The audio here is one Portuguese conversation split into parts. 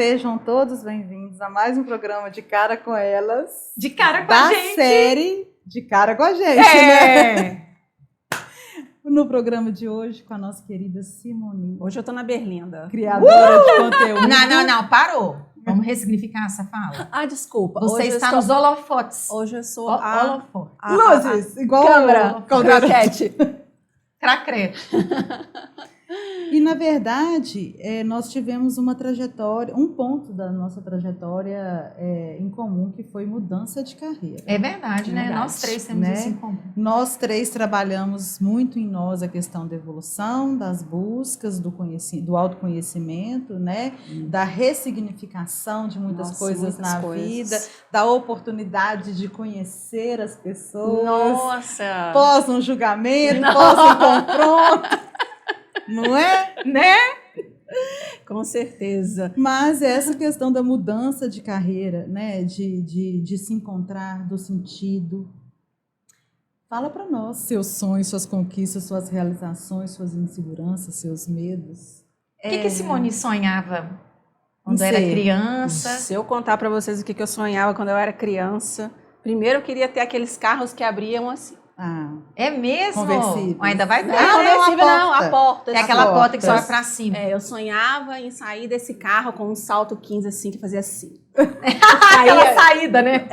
Sejam todos bem-vindos a mais um programa de Cara com Elas. De cara com a gente. Da série De Cara com a Gente, né? No programa de hoje com a nossa querida Simone. Hoje eu tô na Berlinda. Criadora de conteúdo. Não, parou. Vamos ressignificar essa fala. Ah, desculpa. Você está nos holofotes. Hoje eu sou holofote. Luzes, igual câmera, croquete. Cracrete. E, na verdade, nós tivemos uma trajetória, um ponto da nossa trajetória em comum, que foi mudança de carreira. É verdade, né? Verdade, Nós três temos isso em comum. Nós três trabalhamos muito em nós a questão da evolução, das buscas, do autoconhecimento, né? Da ressignificação de muitas coisas na vida, da oportunidade de conhecer as pessoas. Nossa! Pós um julgamento, pós um confronto. Não é? Né? Com certeza. Mas essa questão da mudança de carreira, né? De se encontrar, do sentido. Fala para nós seus sonhos, suas conquistas, suas realizações, suas inseguranças, seus medos. O que Simone sonhava quando era criança? Se eu contar para vocês o que eu sonhava quando eu era criança, primeiro eu queria ter aqueles carros que abriam assim. É mesmo? Conversível. Ainda vai ter. Não, a porta. É aquela porta que sobe pra cima. Eu sonhava em sair desse carro com um salto 15 assim, que fazia assim. Aquela saída, né?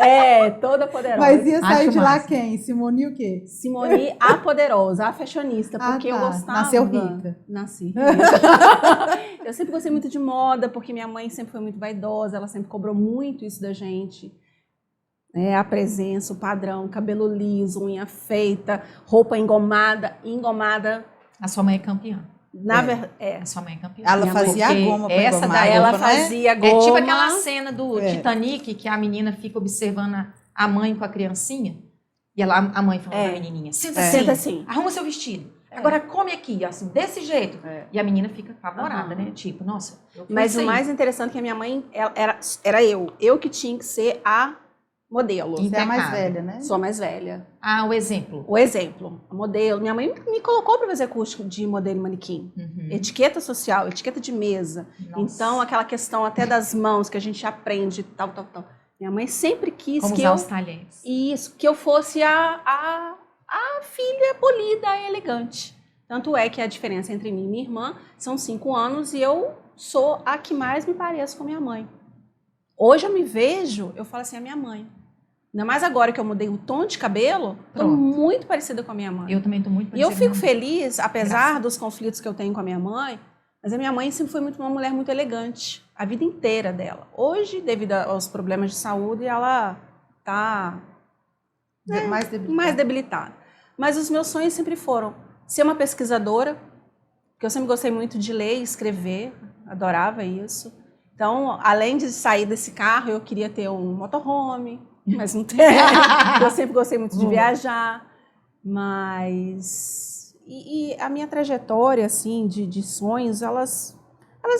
Toda poderosa. Mas ia sair Acho de lá massa. quem? Simone o quê? Simone, a poderosa, a fashionista, porque eu gostava. Nasceu rica. Nasci rica. Eu sempre gostei muito de moda, porque minha mãe sempre foi muito vaidosa, ela sempre cobrou muito isso da gente. A presença, o padrão, cabelo liso, unha feita, roupa engomada. A sua mãe é campeã. A sua mãe é campeã. Ela fazia a goma pra essa engomar daí a Ela roupa, né? fazia goma. É tipo aquela cena do Titanic, que a menina fica observando a mãe com a criancinha. E a mãe fala pra menininha, senta assim, arruma seu vestido. Agora come aqui, assim, desse jeito. E a menina fica apavorada, né? Tipo, nossa. Mas o mais interessante é que a minha mãe era eu. Eu que tinha que ser a modelo. Você é a mais velha, né? Sou a mais velha. O exemplo. O exemplo, a modelo. Minha mãe me colocou para fazer curso de modelo e manequim. Etiqueta social, etiqueta de mesa. Nossa. Então, aquela questão até das mãos que a gente aprende, tal. Minha mãe sempre quis Como que usar os talheres. Isso, que eu fosse a filha polida e elegante. Tanto é que a diferença entre mim e minha irmã são 5 anos e eu sou a que mais me pareço com minha mãe. Hoje eu me vejo, eu falo assim, a minha mãe. Ainda mais agora que eu mudei o tom de cabelo, estou muito parecida com a minha mãe. Eu também estou muito parecida. E eu fico com a minha feliz, apesar dos conflitos que eu tenho com a minha mãe, mas a minha mãe sempre foi uma mulher muito elegante, a vida inteira dela. Hoje, devido aos problemas de saúde, ela está mais debilitada. Mas os meus sonhos sempre foram ser uma pesquisadora, porque eu sempre gostei muito de ler e escrever, adorava isso. Então, além de sair desse carro, eu queria ter um motorhome, mas não tenho. Eu sempre gostei muito de viajar, mas... E a minha trajetória, assim, de sonhos, elas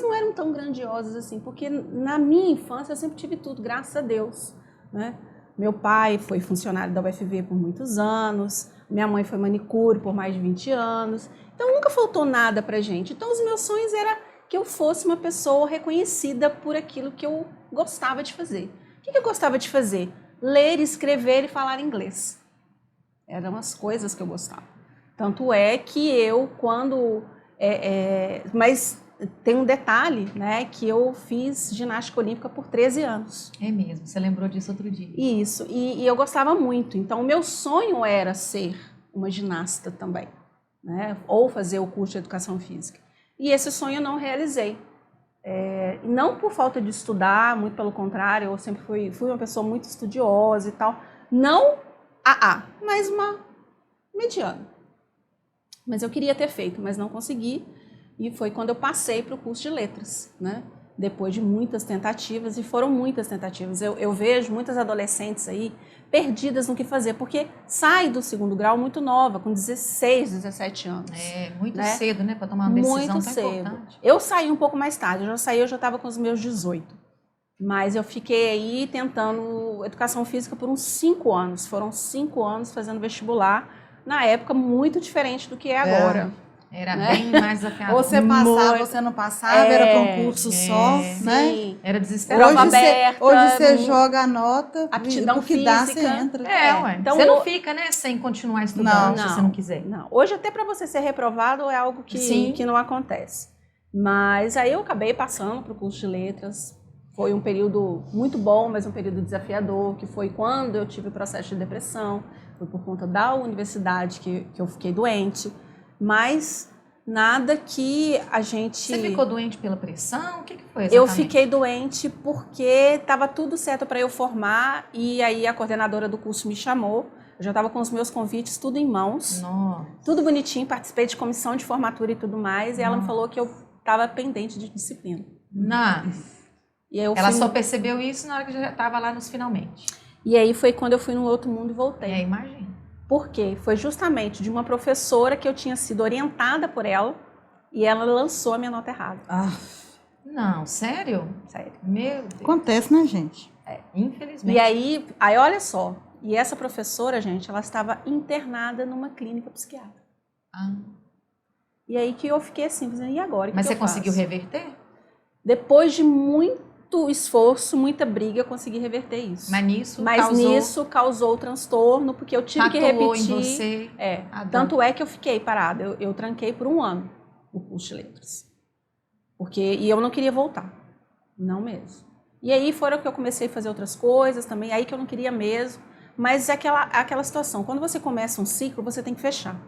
não eram tão grandiosas, assim, porque na minha infância eu sempre tive tudo, graças a Deus, né? Meu pai foi funcionário da UFV por muitos anos, minha mãe foi manicure por mais de 20 anos, então nunca faltou nada pra gente. Então, os meus sonhos eram que eu fosse uma pessoa reconhecida por aquilo que eu gostava de fazer. O que eu gostava de fazer? Ler, escrever e falar inglês. Eram as coisas que eu gostava. Tanto é que eu, quando... mas tem um detalhe, né? Que eu fiz ginástica olímpica por 13 anos. É mesmo, você lembrou disso outro dia. Isso, e eu gostava muito. Então, o meu sonho era ser uma ginasta também, né? Ou fazer o curso de educação física. E esse sonho eu não realizei. Não por falta de estudar, muito pelo contrário, eu sempre fui uma pessoa muito estudiosa e tal. Não mas uma mediana. Mas eu queria ter feito, mas não consegui. E foi quando eu passei para o curso de letras, né? Depois de muitas tentativas, e foram muitas tentativas. Eu vejo muitas adolescentes aí perdidas no que fazer, porque sai do segundo grau muito nova, com 16, 17 anos. Muito cedo, né? Para tomar uma decisão muito tão cedo. importante. Eu saí um pouco mais tarde, eu já estava com os meus 18. Mas eu fiquei aí tentando educação física por uns 5 anos. Foram 5 anos fazendo vestibular, na época muito diferente do que é agora. Era bem mais desafiador. Ou você passava, ou você não passava, era concurso só, né? Sim. Era desesperador. Hoje você joga a nota, aptidão o que física. dá, você entra. Ué. Então, você não fica, né, sem continuar estudando, se você não quiser. Não. Hoje, até para você ser reprovado, é algo que não acontece. Mas aí eu acabei passando para o curso de letras. Foi um período muito bom, mas um período desafiador, que foi quando eu tive o processo de depressão. Foi por conta da universidade que eu fiquei doente. Mas nada que a gente... Você ficou doente pela pressão? O que foi exatamente? Eu fiquei doente porque estava tudo certo para eu formar e aí a coordenadora do curso me chamou. Eu já estava com os meus convites tudo em mãos. Nossa. Tudo bonitinho, participei de comissão de formatura e tudo mais. E ela me falou que eu estava pendente de disciplina. E ela só percebeu isso na hora que já estava lá nos finalmente. E aí foi quando eu fui no outro mundo e voltei. Imagina. Por quê? Foi justamente de uma professora que eu tinha sido orientada por ela e ela lançou a minha nota errada. Não, sério? Sério. Meu Deus. Acontece, né, gente? Infelizmente. E aí olha só, e essa professora, gente, ela estava internada numa clínica psiquiátrica. E aí que eu fiquei assim, dizendo, e agora? Mas você conseguiu reverter? Depois de muito esforço, muita briga, eu consegui reverter isso. Mas nisso causou transtorno, porque eu tive que repetir. Em você. Tanto é que eu fiquei parada. Eu tranquei por 1 ano o curso de letras. E eu não queria voltar. Não mesmo. E aí foram que eu comecei a fazer outras coisas também, aí que eu não queria mesmo. Mas é aquela situação, quando você começa um ciclo, você tem que fechar.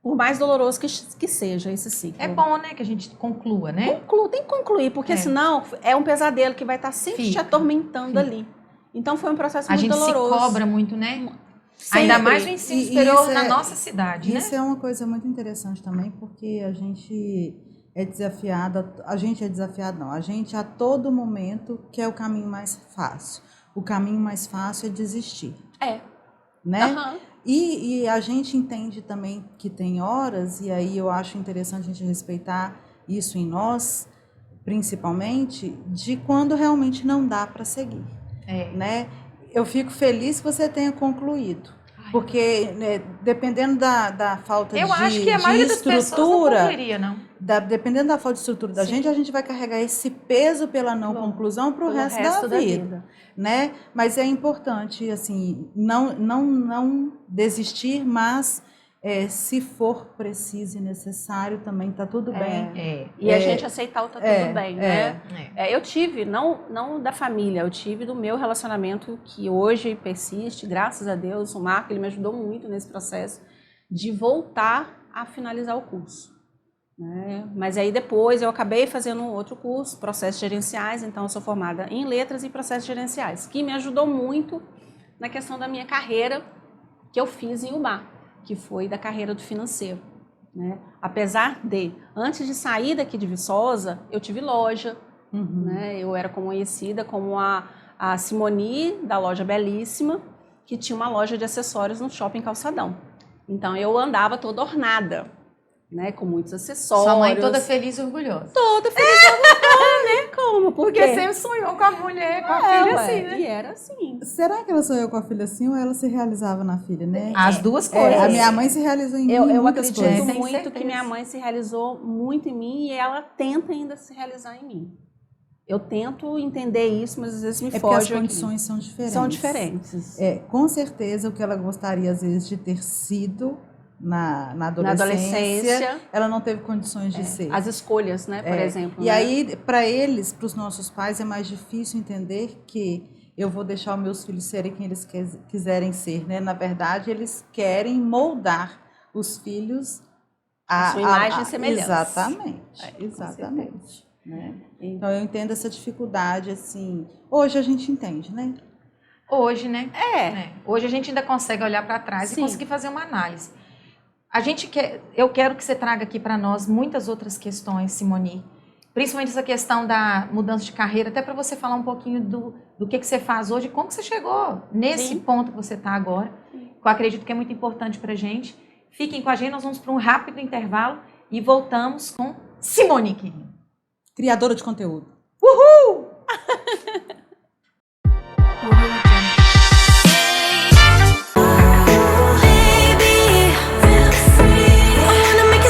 Por mais doloroso que seja esse ciclo. É bom, né, que a gente conclua, né? Tem que concluir, porque senão é um pesadelo que vai estar sempre te atormentando ali. Então foi um processo muito doloroso. A gente se cobra muito, né? Sempre. Ainda mais no ensino superior na nossa cidade, né? Isso é uma coisa muito interessante também, porque a gente é desafiado não, a gente a todo momento quer o caminho mais fácil. O caminho mais fácil é desistir. Né? E a gente entende também que tem horas, e aí eu acho interessante a gente respeitar isso em nós, principalmente, de quando realmente não dá para seguir. Né? Eu fico feliz que você tenha concluído, porque né, dependendo da falta de estrutura... Eu acho que a maioria das pessoas não concluiria, não. Dependendo da falta de estrutura da gente, a gente vai carregar esse peso pela não conclusão para o resto da vida. Né? Mas é importante, assim, não desistir, mas se for preciso e necessário também tá tudo bem. E a gente aceitar o tá tudo bem, né? Eu tive, não da família, eu tive do meu relacionamento que hoje persiste, graças a Deus, o Marco, ele me ajudou muito nesse processo de voltar a finalizar o curso. Mas aí depois eu acabei fazendo um outro curso, processos gerenciais, então eu sou formada em letras e processos gerenciais, que me ajudou muito na questão da minha carreira que eu fiz em UBA, que foi da carreira do financeiro. Né? Apesar de, antes de sair daqui de Viçosa, eu tive loja, né? Eu era conhecida como a Simoni da loja Belíssima, que tinha uma loja de acessórios no Shopping Calçadão. Então eu andava toda ornada, né, com muitos acessórios. Sua mãe toda feliz e orgulhosa. Toda feliz e orgulhosa, né? Como? Porque sempre sonhou com a mulher, com a filha assim, né? E era assim. Será que ela sonhou com a filha assim ou ela se realizava na filha, né? As duas coisas. A minha mãe se realizou em mim muitas coisas. Eu acredito muito que minha mãe se realizou muito em mim e ela tenta ainda se realizar em mim. Eu tento entender isso, mas às vezes me foge. Porque as condições são diferentes. São diferentes. Com certeza o que ela gostaria às vezes de ter sido na adolescência, ela não teve condições de ser. As escolhas, né, por exemplo. E aí, para eles, para os nossos pais, é mais difícil entender que eu vou deixar os meus filhos serem quem eles quiserem ser, né? Na verdade, eles querem moldar os filhos a sua imagem e semelhança. Exatamente. Né? Então, eu entendo essa dificuldade, assim. Hoje a gente entende, né? Hoje, né? Hoje a gente ainda consegue olhar para trás e conseguir fazer uma análise. Eu quero que você traga aqui para nós muitas outras questões, Simoni. Principalmente essa questão da mudança de carreira, até para você falar um pouquinho do que você faz hoje, como que você chegou nesse ponto que você está agora, que eu acredito que é muito importante para a gente. Fiquem com a gente, nós vamos para um rápido intervalo e voltamos com Simoni, criadora de conteúdo. Uhul!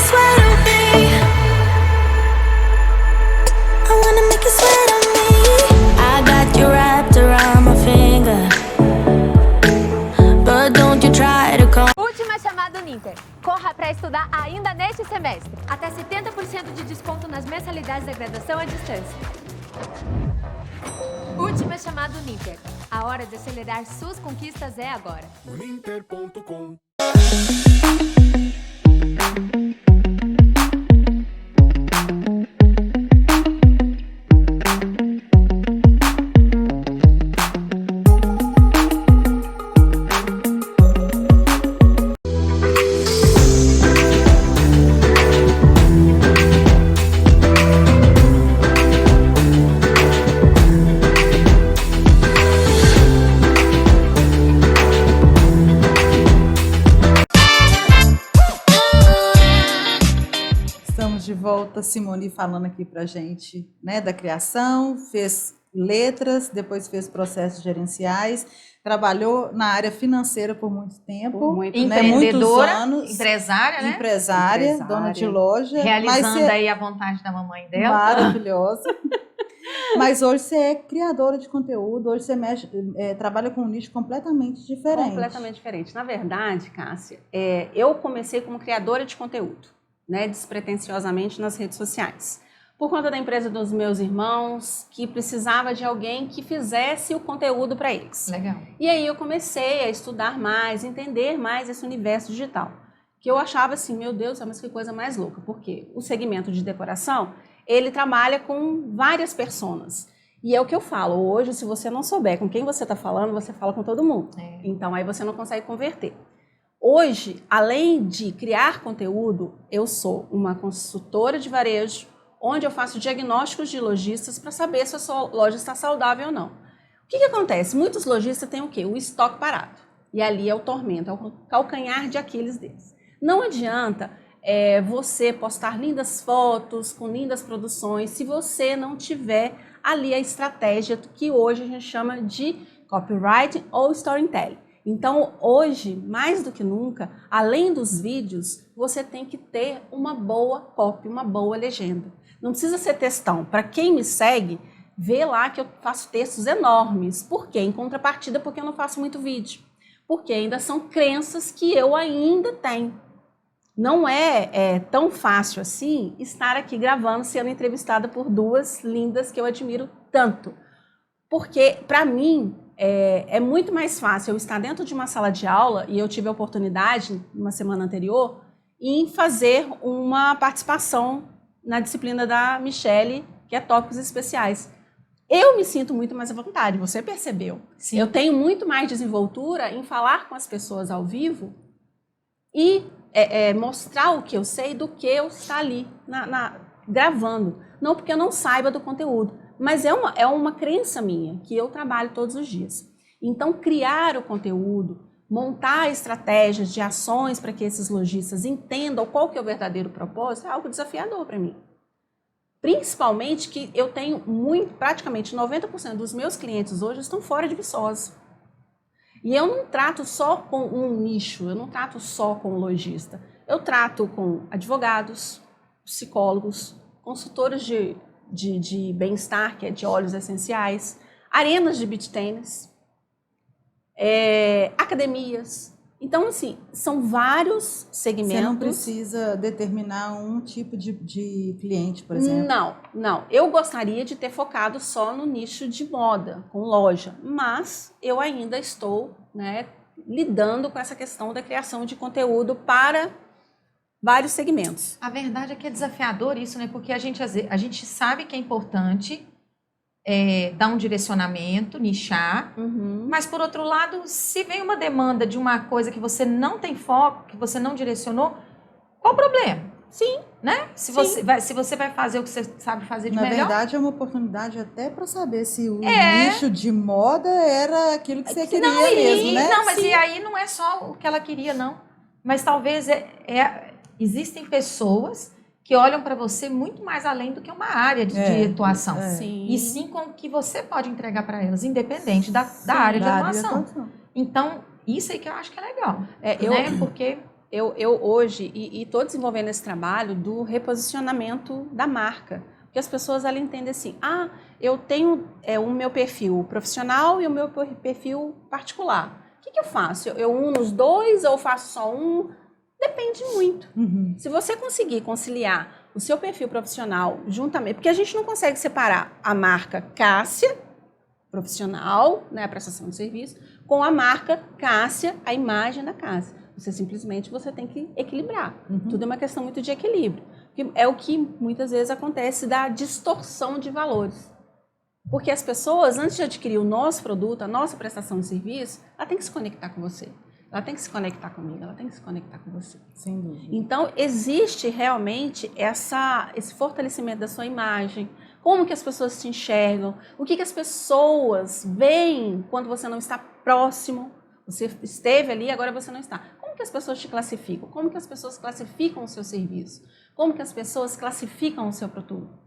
Sweat do Ninter. Corra para estudar ainda neste semestre. Até 70% de desconto nas mensalidades da graduação à distância. Última chamada do Ninter. A hora de acelerar suas conquistas é agora. Ninter.com. Simone falando aqui para a gente, né, da criação, fez letras, depois fez processos gerenciais, trabalhou na área financeira por muito tempo, empreendedora, muitos anos, empresária, né? Empresária, dona de loja. Realizando aí a vontade da mamãe dela. Maravilhosa. Mas hoje você é criadora de conteúdo, hoje você trabalha com um nicho completamente diferente. Completamente diferente. Na verdade, Cássia, eu comecei como criadora de conteúdo, né, despretensiosamente nas redes sociais, por conta da empresa dos meus irmãos, que precisava de alguém que fizesse o conteúdo para eles. Legal. E aí eu comecei a estudar mais, entender mais esse universo digital, que eu achava assim, meu Deus, mas que coisa mais louca, porque o segmento de decoração, ele trabalha com várias personas. E é o que eu falo, hoje, se você não souber com quem você está falando, você fala com todo mundo. Então aí você não consegue converter. Hoje, além de criar conteúdo, eu sou uma consultora de varejo, onde eu faço diagnósticos de lojistas para saber se a sua loja está saudável ou não. O que acontece? Muitos lojistas têm o quê? O estoque parado. E ali é o tormento, é o calcanhar de Aquiles deles. Não adianta você postar lindas fotos, com lindas produções, se você não tiver ali a estratégia que hoje a gente chama de copywriting ou storytelling. Então, hoje, mais do que nunca, além dos vídeos, você tem que ter uma boa copy, uma boa legenda. Não precisa ser textão. Para quem me segue, vê lá que eu faço textos enormes. Por quê? Em contrapartida, porque eu não faço muito vídeo. Porque ainda são crenças que eu ainda tenho. Não é tão fácil assim estar aqui gravando, sendo entrevistada por duas lindas que eu admiro tanto. Porque, para mim, é muito mais fácil eu estar dentro de uma sala de aula, e eu tive a oportunidade, numa semana anterior, em fazer uma participação na disciplina da Michele, que é Tópicos Especiais. Eu me sinto muito mais à vontade, você percebeu. Sim. Eu tenho muito mais desenvoltura em falar com as pessoas ao vivo e mostrar o que eu sei do que eu estar ali gravando. Não porque eu não saiba do conteúdo, mas é uma crença minha, que eu trabalho todos os dias. Então, criar o conteúdo, montar estratégias de ações para que esses lojistas entendam qual que é o verdadeiro propósito, é algo desafiador para mim. Principalmente que eu tenho praticamente 90% dos meus clientes hoje estão fora de Viçosa. E eu não trato só com um nicho, eu não trato só com o lojista. Eu trato com advogados, psicólogos, consultores de bem-estar, que é de óleos essenciais, arenas de beach tênis, academias. Então, assim, são vários segmentos. Você não precisa determinar um tipo de cliente, por exemplo? Não. Eu gostaria de ter focado só no nicho de moda, com loja, mas eu ainda estou, né, lidando com essa questão da criação de conteúdo para vários segmentos. A verdade é que é desafiador isso, né? Porque a gente sabe que é importante dar um direcionamento, nichar, mas por outro lado, se vem uma demanda de uma coisa que você não tem foco, que você não direcionou, qual o problema? Sim. Né? Se você vai fazer o que você sabe fazer de melhor. Na verdade, é uma oportunidade até para saber se o nicho de moda era aquilo que você queria mesmo, né? Não, mas e aí não é só o que ela queria, não. Mas talvez existem pessoas que olham para você muito mais além do que uma área de atuação. E sim com o que você pode entregar para elas, independente da área de atuação. Então, isso aí que eu acho que é legal. Né? Porque eu hoje estou desenvolvendo esse trabalho do reposicionamento da marca. Porque as pessoas elas entendem assim, eu tenho o meu perfil profissional e o meu perfil particular. O que eu faço? Eu uno os dois ou faço só um? Depende muito. Se você conseguir conciliar o seu perfil profissional juntamente, porque a gente não consegue separar a marca Cássia, profissional, né, a prestação de serviço, com a marca Cássia, a imagem da Cássia. Você tem que equilibrar. Tudo é uma questão muito de equilíbrio. É o que muitas vezes acontece da distorção de valores. Porque as pessoas, antes de adquirir o nosso produto, a nossa prestação de serviço, ela tem que se conectar com você. Ela tem que se conectar comigo, ela tem que se conectar com você. Sem dúvida. Então, existe realmente esse fortalecimento da sua imagem. Como que as pessoas te enxergam? O que as pessoas veem quando você não está próximo? Você esteve ali, agora você não está. Como que as pessoas te classificam? Como que as pessoas classificam o seu serviço? Como que as pessoas classificam o seu produto?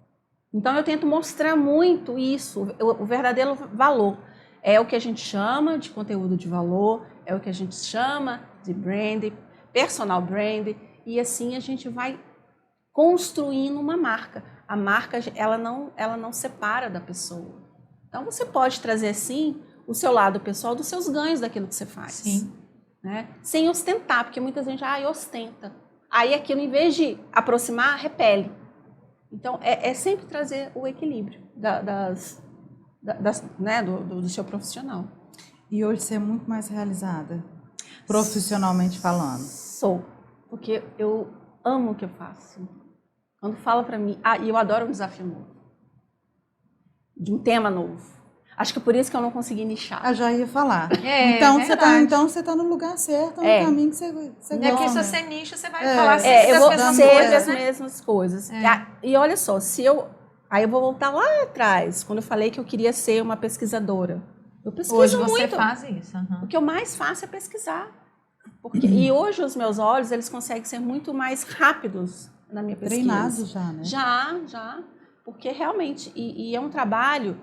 Então, eu tento mostrar muito isso, o verdadeiro valor. É o que a gente chama de conteúdo de valor, é o que a gente chama de brand, personal brand, e assim a gente vai construindo uma marca. A marca, ela não separa da pessoa. Então, você pode trazer, sim, o seu lado pessoal dos seus ganhos daquilo que você faz. Sim. Né? Sem ostentar, porque muita gente ostenta. Aí aquilo, em vez de aproximar, repele. Então, é sempre trazer o equilíbrio do seu profissional. E hoje você é muito mais realizada, profissionalmente falando. Sou, porque eu amo o que eu faço. Quando fala para mim, e eu adoro um desafio novo, de um tema novo. Acho que é por isso que eu não consegui nichar. Eu já ia falar. Então você tá no lugar certo, no caminho que você gosta. É que se você nicha, você vai falar sempre eu vou das sempre mesmas as coisas, né? mesmas coisas. E olha só, aí eu vou voltar lá atrás, quando eu falei que eu queria ser uma pesquisadora. Eu pesquiso Hoje você muito. faz isso. O que eu mais faço é pesquisar. E hoje os meus olhos, eles conseguem ser muito mais rápidos na minha pesquisa. Treinados já, né? Já. Porque realmente, e é um trabalho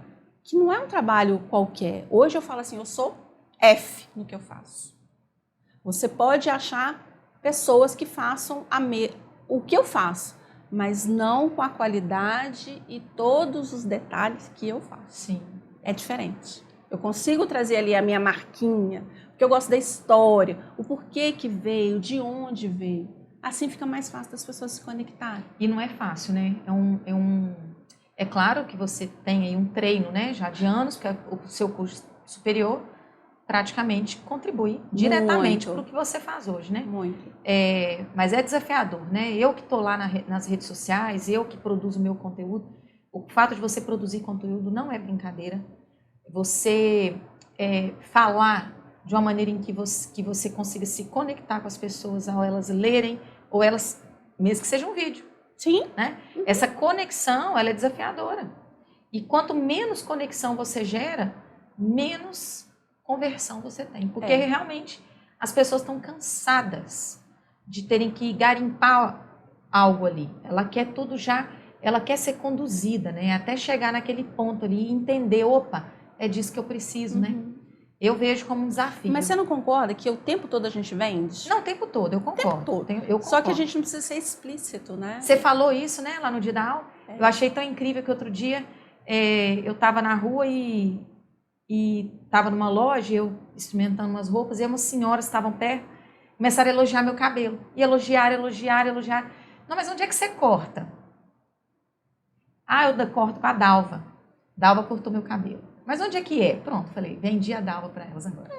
que não é um trabalho qualquer. Hoje eu falo assim, eu sou F no que eu faço. Você pode achar pessoas que façam o que eu faço, mas não com a qualidade e todos os detalhes que eu faço. Sim. É diferente. Eu consigo trazer ali a minha marquinha, porque eu gosto da história, o porquê que veio, de onde veio. Assim fica mais fácil das pessoas se conectarem. E não é fácil, né? É claro que você tem aí um treino, né, já de anos, porque o seu curso superior praticamente contribui diretamente para o que você faz hoje, né? Muito. Mas é desafiador, né? Eu que estou lá nas redes sociais, eu que produzo o meu conteúdo, o fato de você produzir conteúdo não é brincadeira. Você falar de uma maneira em que você consiga se conectar com as pessoas ao elas lerem, ou elas, mesmo que seja um vídeo. Sim. Né? Essa conexão, ela é desafiadora. E quanto menos conexão você gera, menos conversão você tem. Porque realmente as pessoas estão cansadas de terem que garimpar algo ali. Ela quer tudo já, ela quer ser conduzida, né? Até chegar naquele ponto ali e entender, opa, é disso que eu preciso, né? Eu vejo como um desafio. Mas você não concorda que o tempo todo a gente vende? Não, o tempo todo, eu concordo. O tempo todo. Eu concordo. Só que a gente não precisa ser explícito, né? Você falou isso, né, lá no dia da aula. Eu achei tão incrível que outro dia eu estava na rua e estava numa loja, eu experimentando umas roupas, e umas senhoras estavam perto, começaram a elogiar meu cabelo. E elogiar. Não, mas onde é que você corta? Eu corto com a Dalva. Dalva cortou meu cabelo. Mas onde é que é? Pronto, falei, vendi a Dalva para elas agora.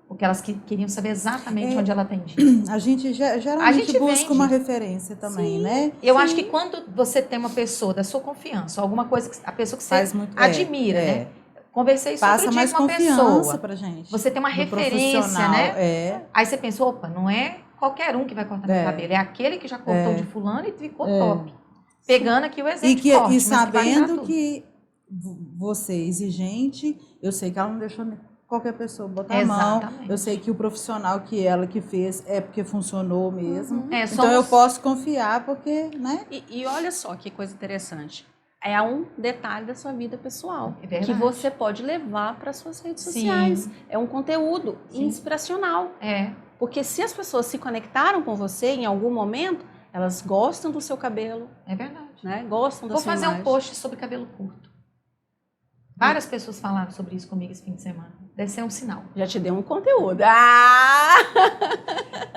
Porque elas queriam saber exatamente onde ela atendia. A gente geralmente busca uma referência também, né? Eu acho que quando você tem uma pessoa da sua confiança, alguma coisa, a pessoa que você admira, né? Conversei isso outro dia com uma pessoa. Pra gente. Você tem uma referência, né? Aí você pensa, opa, não é qualquer um que vai cortar meu cabelo, é aquele que já cortou de fulano e ficou top. Pegando aqui o exemplo de corte. E sabendo que você exigente, eu sei que ela não deixou qualquer pessoa botar a mão, eu sei que o profissional que ela que fez é porque funcionou mesmo, então eu posso confiar porque, né? E olha só que coisa interessante, é um detalhe da sua vida pessoal, que você pode levar para suas redes sociais, é um conteúdo inspiracional, porque se as pessoas se conectaram com você em algum momento, elas gostam do seu cabelo, é verdade, né? Gostam da sua imagem. Vou fazer um post sobre cabelo curto. Várias pessoas falaram sobre isso comigo esse fim de semana. Deve ser um sinal. Já te deu um conteúdo.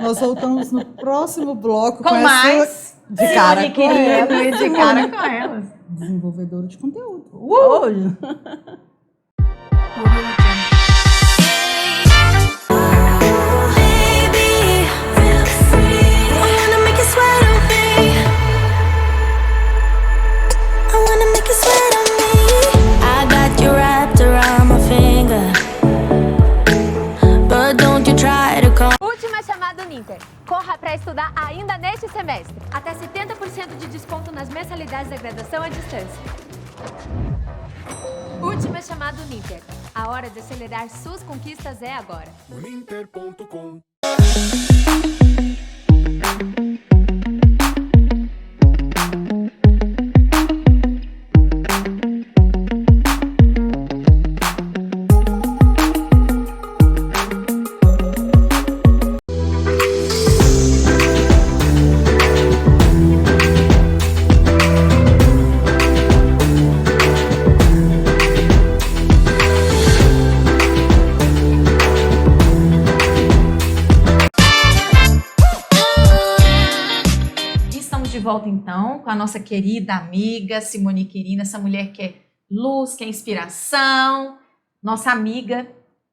Nós voltamos no próximo bloco com mais de cara com elas. De cara com elas. Desenvolvedora de conteúdo. Última chamada Uninter. Corra para estudar ainda neste semestre. Até 70% de desconto nas mensalidades da graduação à distância. Última chamada Uninter. A hora de acelerar suas conquistas é agora. Uninter.com. Volta então com a nossa querida amiga Simone Quirino, essa mulher que é luz, que é inspiração, nossa amiga.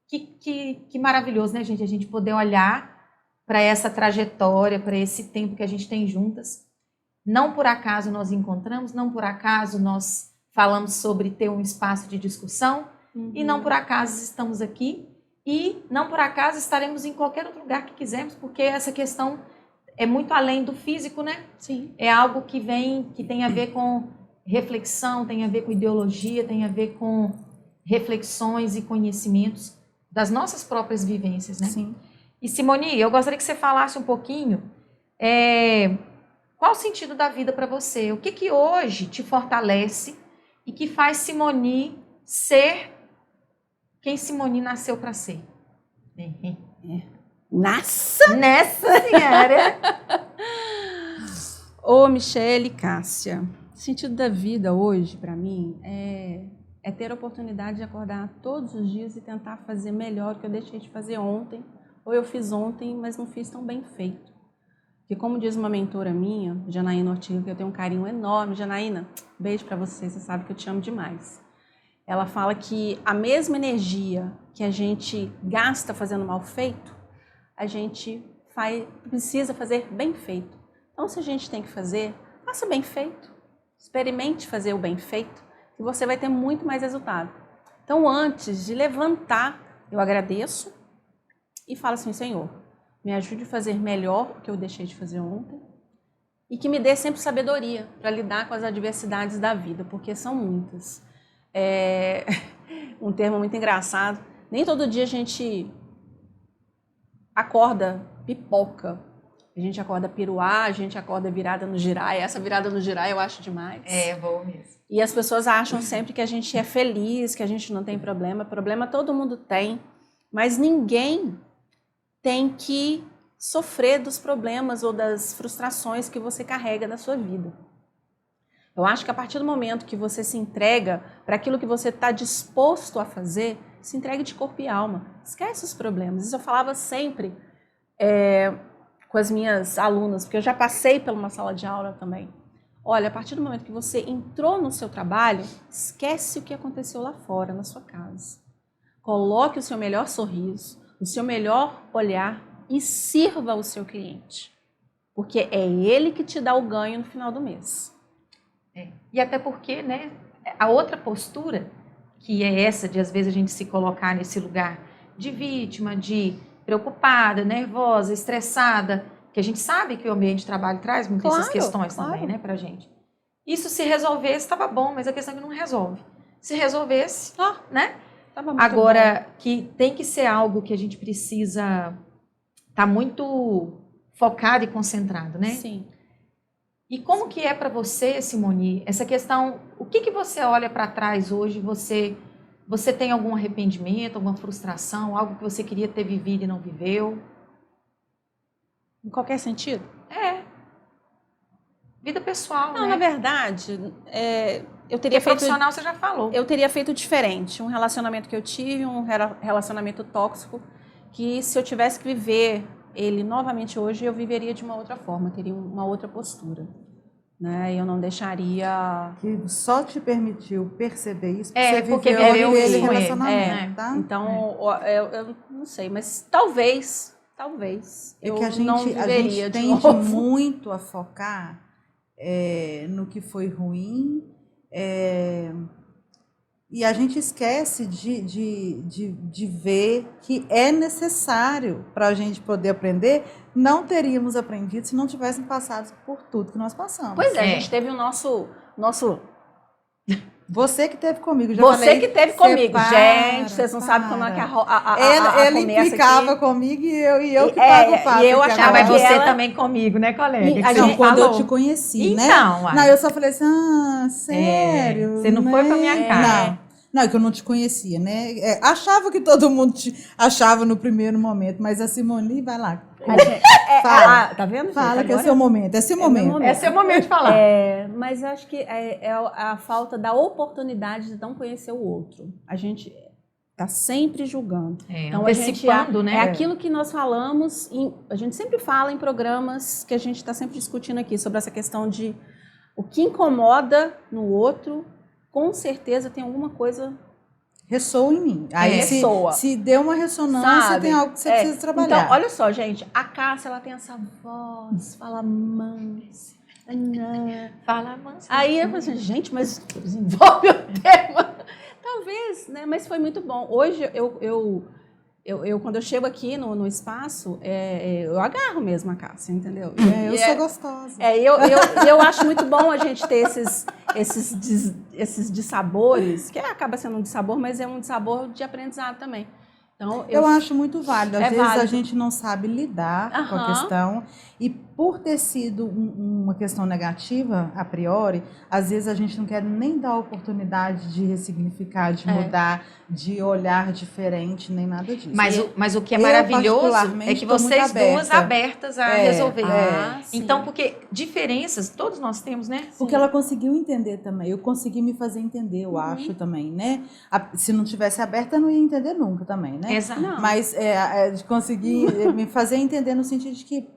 Que maravilhoso, né, gente? A gente poder olhar para essa trajetória, para esse tempo que a gente tem juntas. Não por acaso nós encontramos, não por acaso nós falamos sobre ter um espaço de discussão, e não por acaso estamos aqui, e não por acaso estaremos em qualquer outro lugar que quisermos, porque essa questão é muito além do físico, né? Sim. É algo que tem a ver com reflexão, tem a ver com ideologia, tem a ver com reflexões e conhecimentos das nossas próprias vivências, né? Sim. E Simone, eu gostaria que você falasse um pouquinho qual o sentido da vida para você? O que hoje te fortalece e que faz Simone ser quem Simone nasceu para ser? Nessa senhora! Ô, Michele e Cássia, o sentido da vida hoje, para mim, é ter a oportunidade de acordar todos os dias e tentar fazer melhor o que eu deixei de fazer ontem, ou eu fiz ontem, mas não fiz tão bem feito. Porque como diz uma mentora minha, Janaína Ortiga, que eu tenho um carinho enorme, Janaína, beijo para você sabe que eu te amo demais. Ela fala que a mesma energia que a gente gasta fazendo mal feito, a gente precisa fazer bem feito. Então, se a gente tem que fazer, faça bem feito. Experimente fazer o bem feito, que você vai ter muito mais resultado. Então, antes de levantar, eu agradeço e falo assim, Senhor, me ajude a fazer melhor o que eu deixei de fazer ontem e que me dê sempre sabedoria para lidar com as adversidades da vida, porque são muitas. Um termo muito engraçado, nem todo dia a gente acorda pipoca, a gente acorda piruá, a gente acorda virada no girai. Essa virada no girai eu acho demais. É, boa mesmo. E as pessoas acham sempre que a gente é feliz, que a gente não tem problema. Problema todo mundo tem, mas ninguém tem que sofrer dos problemas ou das frustrações que você carrega da sua vida. Eu acho que a partir do momento que você se entrega para aquilo que você está disposto a fazer, se entregue de corpo e alma. Esquece os problemas. Isso eu falava sempre com as minhas alunas, porque eu já passei por uma sala de aula também. Olha, a partir do momento que você entrou no seu trabalho, esquece o que aconteceu lá fora, na sua casa. Coloque o seu melhor sorriso, o seu melhor olhar e sirva o seu cliente. Porque é ele que te dá o ganho no final do mês. E até porque, né, a outra postura, que é essa de às vezes a gente se colocar nesse lugar de vítima, de preocupada, nervosa, estressada, que a gente sabe que o ambiente de trabalho traz muitas essas questões também, né, pra gente. Isso se resolvesse, estava bom, mas a questão é que não resolve. Se resolvesse, né? Agora, que tem que ser algo que a gente precisa estar muito focado e concentrado, né? Sim. E como que é para você, Simone, essa questão, o que você olha para trás hoje, você tem algum arrependimento, alguma frustração, algo que você queria ter vivido e não viveu? Em qualquer sentido? Vida pessoal, não, né? Na verdade, eu teria feito... profissional você já falou. Eu teria feito diferente. Um relacionamento que eu tive, um relacionamento tóxico, que se eu tivesse que viver ele novamente hoje, eu viveria de uma outra forma, teria uma outra postura. Né? Eu não deixaria... Que só te permitiu perceber isso, porque você viveu aquele isso, relacionamento, tá? Então, eu não sei, mas talvez eu que a gente, não viveria de tende novo. muito a focar no que foi ruim, e a gente esquece de ver que é necessário para a gente poder aprender. Não teríamos aprendido se não tivéssemos passado por tudo que nós passamos. Pois é, a gente teve o nosso... Você que teve comigo, já Você falei, que teve comigo. Gente, vocês não sabem como é que ela implicava aqui. comigo e eu que pago o pato. E eu achava mas que você ela... também comigo, né, colega? A Então, gente quando falou. eu te conheci, né? Então, Não, eu só falei assim, sério? você não foi com a minha cara. Não, é que eu não te conhecia, né? Achava que todo mundo te achava no primeiro momento, mas a Simone, vai lá. Fala. Tá vendo, gente? Fala que Agora é seu momento, é seu momento. É seu momento de falar. Mas acho que é a falta da oportunidade de não conhecer o outro. A gente tá sempre julgando. Então, antecipando, né? É aquilo que nós falamos, a gente sempre fala em programas que a gente está sempre discutindo aqui, sobre essa questão de o que incomoda no outro, com certeza tem alguma coisa... Ressoa em mim. Aí se deu uma ressonância, sabe? tem algo que você precisa trabalhar. Então, olha só, gente, a Cássia, ela tem essa voz, fala mansa. Fala mansa. Aí eu falei assim, gente, mas desenvolve o tema. Talvez, né? Mas foi muito bom. Hoje, quando eu chego aqui no espaço, eu agarro mesmo a Cássia, entendeu? Eu sou gostosa. Eu acho muito bom a gente ter esses dissabores, que acaba sendo um dissabor, mas é um dissabor de aprendizado também. Então, eu acho muito válido. Às vezes válido. a gente não sabe lidar com a questão, e por ter sido uma questão negativa, a priori, às vezes a gente não quer nem dar a oportunidade de ressignificar, de mudar, de olhar diferente, nem nada disso. Mas o que é maravilhoso é que vocês duas abertas a resolver. Então, porque diferenças todos nós temos, né? Porque ela conseguiu entender também. Eu consegui me fazer entender, eu acho também, né? Se não tivesse aberta, eu não ia entender nunca também, né? Exato. Mas de conseguir me fazer entender no sentido de que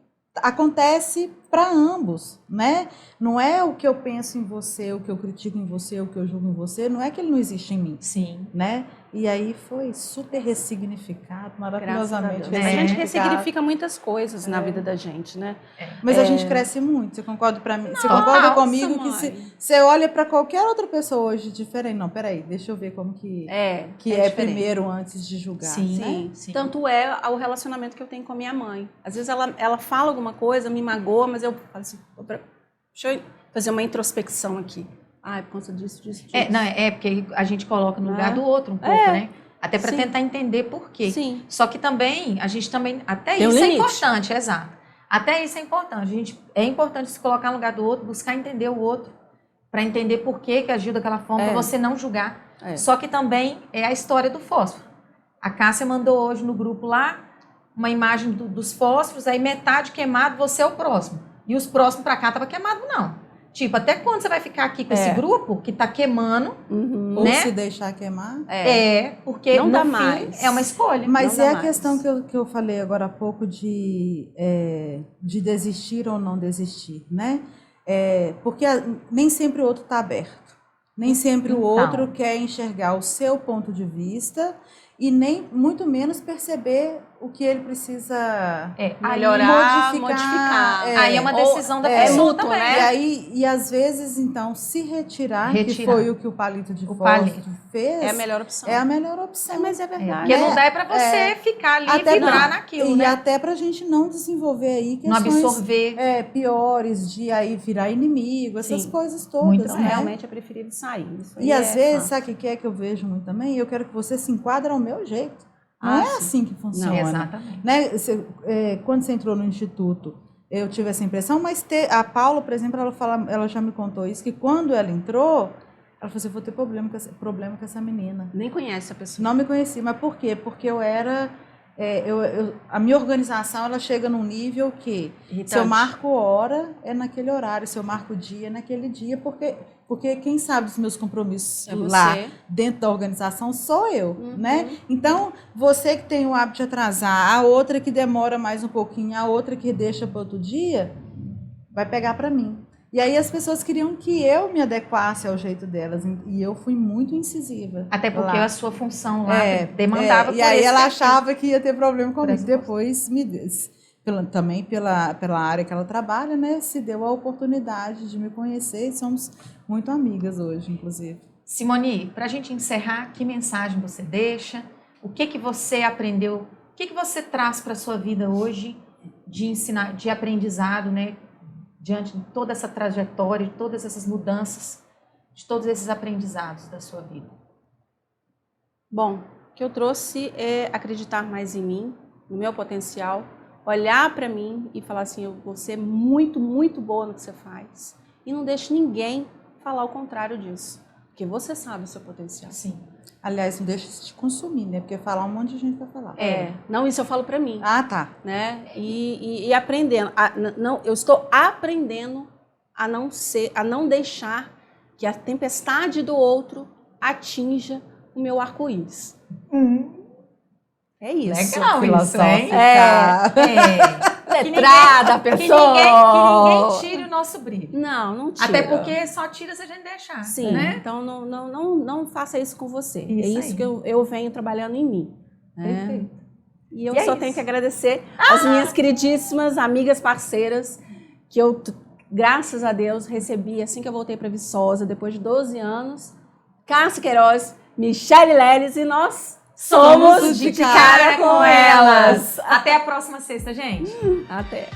acontece para ambos, né? Não é o que eu penso em você, o que eu critico em você, o que eu julgo em você, não é que ele não existe em mim. Sim. Né? E aí foi super ressignificado, maravilhosamente. A gente ressignifica muitas coisas na vida da gente, né? Mas a gente cresce muito. Você concorda para mim? Você concorda comigo que se você olha para qualquer outra pessoa hoje diferente, não, peraí, deixa eu ver como que é primeiro antes de julgar. Sim, né? sim. Tanto é o relacionamento que eu tenho com a minha mãe. Às vezes ela fala alguma coisa, me magoa, mas eu falo assim, deixa eu fazer uma introspecção aqui. Por conta disso. Porque a gente coloca no lugar do outro um pouco, né? Até para tentar entender por quê. Sim. Só que também, a gente também, até isso é importante, exato. Até isso é importante. É importante se colocar no lugar do outro, buscar entender o outro, para entender por que agiu daquela forma, para você não julgar. Só que também é a história do fósforo. A Cássia mandou hoje no grupo lá uma imagem dos fósforos, aí metade queimado, você é o próximo. E os próximos para cá estavam queimados, não. Tipo, até quando você vai ficar aqui com esse grupo que tá queimando, né? Ou se deixar queimar? Porque não dá fim, mais. É uma escolha. Mas a questão que eu falei agora há pouco de desistir ou não desistir, né? Porque nem sempre o outro está aberto. Nem sempre o outro quer enxergar o seu ponto de vista e nem muito menos perceber o que ele precisa melhorar, modificar. Aí é uma decisão da pessoa mútuo, também. Né? E às vezes, então, se retirar, que foi o que o palito de fósforo fez, é a melhor opção. É a melhor opção. Mas é verdade. Porque não dá para você ficar ali e vibrar naquilo, né? E até pra gente não desenvolver aí questões... Não absorver. Piores, de aí virar inimigo, essas coisas todas. Muito, né? Realmente é preferível sair. E às vezes, sabe o que é que eu vejo muito também? Eu quero que você se enquadre ao meu jeito. Não é assim que funciona. Não, exatamente. Né? Quando você entrou no instituto, eu tive essa impressão, mas a Paula, por exemplo, ela já me contou isso, que quando ela entrou, ela falou assim, eu vou ter problema com essa menina. Nem conhece a pessoa. Não me conheci, mas por quê? Porque eu era a minha organização, ela chega num nível que Irritante. se eu marco hora, é naquele horário, se eu marco dia, é naquele dia, porque quem sabe dos meus compromissos lá dentro da organização sou eu, né? Então, você que tem o hábito de atrasar, a outra que demora mais um pouquinho, a outra que deixa para outro dia, vai pegar para mim. E aí as pessoas queriam que eu me adequasse ao jeito delas, e eu fui muito incisiva. Até porque a sua função lá demandava por E aí ela perfil. achava que ia ter problema comigo. Depois, também pela área que ela trabalha, né, se deu a oportunidade de me conhecer, e somos muito amigas hoje, inclusive. Simone, para a gente encerrar, que mensagem você deixa? O que você aprendeu? O que você traz para a sua vida hoje de aprendizado, né? Diante de toda essa trajetória, de todas essas mudanças, de todos esses aprendizados da sua vida? Bom, o que eu trouxe é acreditar mais em mim, no meu potencial, olhar para mim e falar assim, eu vou ser muito, muito boa no que você faz. E não deixe ninguém falar o contrário disso, porque você sabe o seu potencial. Sim. Aliás, não deixa isso te consumir, né? Porque falar um monte de gente vai falar. Não, isso eu falo para mim. Ah, tá. Né? E aprendendo. Eu estou aprendendo a não deixar que a tempestade do outro atinja o meu arco-íris. É isso. Legal isso, hein? Letrada, pessoa. Que ninguém tire o nosso brilho. Não tira. Até porque só tira se a gente deixar. Sim, né? então não faça isso com você. Isso é isso aí. que eu venho trabalhando em mim. Né? Perfeito. E eu E é só isso. tenho que agradecer as minhas queridíssimas amigas parceiras, que eu, graças a Deus, recebi assim que eu voltei para Viçosa, depois de 12 anos. Cássia Queiroz, Michele Leles, e nós somos de cara com elas. Até a próxima sexta, gente. Até.